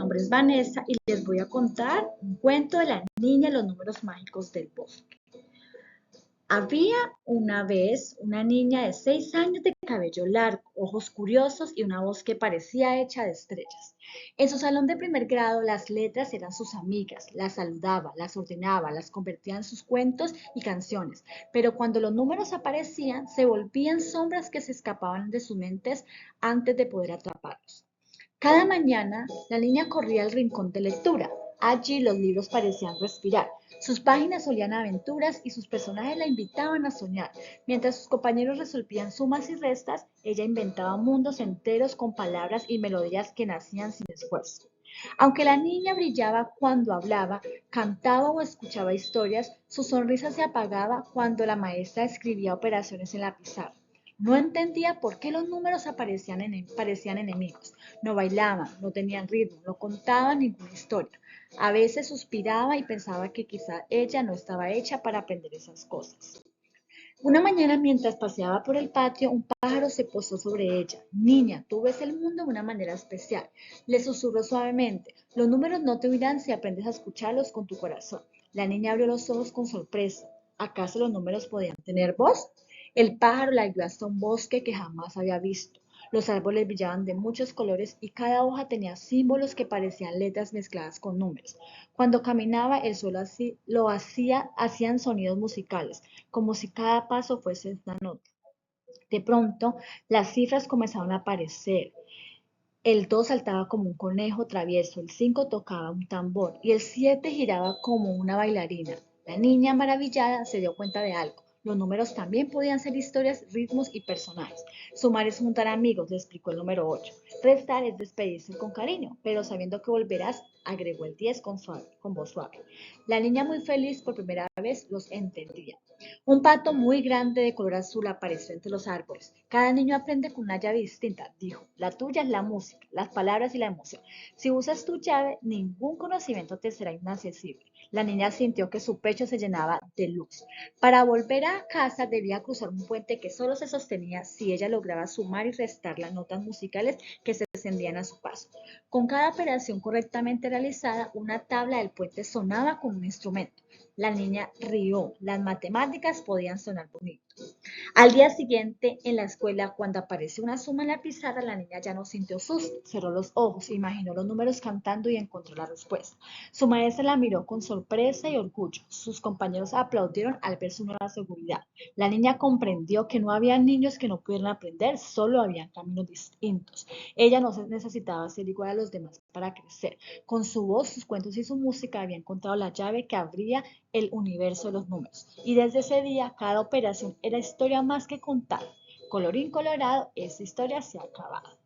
nombre es Vanessa y les voy a contar un cuento de la niña y los números mágicos del bosque. Había una vez una niña de 6 años de cabello largo, ojos curiosos y una voz que parecía hecha de estrellas. En su salón de primer grado las letras eran sus amigas, las saludaba, las ordenaba, las convertía en sus cuentos y canciones, pero cuando los números aparecían se volvían sombras que se escapaban de sus mentes antes de poder atraparlos. Cada mañana la niña corría al rincón de lectura. Allí los libros parecían respirar. Sus páginas olían a aventuras y sus personajes la invitaban a soñar. Mientras sus compañeros resolvían sumas y restas, ella inventaba mundos enteros con palabras y melodías que nacían sin esfuerzo. Aunque la niña brillaba cuando hablaba, cantaba o escuchaba historias, su sonrisa se apagaba cuando la maestra escribía operaciones en la pizarra. No entendía por qué los números parecían enemigos. No bailaban, no tenían ritmo, no contaban ninguna historia. A veces suspiraba y pensaba que quizá ella no estaba hecha para aprender esas cosas. Una mañana mientras paseaba por el patio, un pájaro se posó sobre ella. Niña, tú ves el mundo de una manera especial. Le susurró suavemente. Los números no te oirán si aprendes a escucharlos con tu corazón. La niña abrió los ojos con sorpresa. ¿Acaso los números podían tener voz? El pájaro la guió hasta un bosque que jamás había visto. Los árboles brillaban de muchos colores y cada hoja tenía símbolos que parecían letras mezcladas con números. Cuando caminaba, el suelo hacían sonidos musicales, como si cada paso fuese una nota. De pronto, las cifras comenzaron a aparecer. El 2 saltaba como un conejo travieso, el 5 tocaba un tambor y el 7 giraba como una bailarina. La niña, maravillada, se dio cuenta de algo. Los números también podían ser historias, ritmos y personajes. Sumar es juntar amigos, le explicó el número 8. Restar es despedirse con cariño, pero sabiendo que volverás, agregó el 10 con voz suave. La niña, muy feliz por primera vez, los entendía. Un pato muy grande de color azul apareció entre los árboles. Cada niño aprende con una llave distinta, dijo. La tuya es la música, las palabras y la emoción. Si usas tu llave, ningún conocimiento te será inaccesible. La niña sintió que su pecho se llenaba de luz. Para volver a casa debía cruzar un puente que solo se sostenía si ella lograba sumar y restar las notas musicales que se encendían a su paso. Con cada operación correctamente realizada, una tabla del puente sonaba con un instrumento. La niña rió. Las matemáticas podían sonar bonito. Al día siguiente, en la escuela, cuando apareció una suma en la pizarra, la niña ya no sintió susto, cerró los ojos, imaginó los números cantando y encontró la respuesta. Su maestra la miró con sorpresa y orgullo. Sus compañeros aplaudieron al ver su nueva seguridad. La niña comprendió que no había niños que no pudieran aprender, solo había caminos distintos. Ella no necesitaba ser igual a los demás para crecer. Con su voz, sus cuentos y su música había encontrado la llave que abría el universo de los números. Y desde ese día, cada operación era historia más que contar. Colorín colorado, esa historia se ha acabado.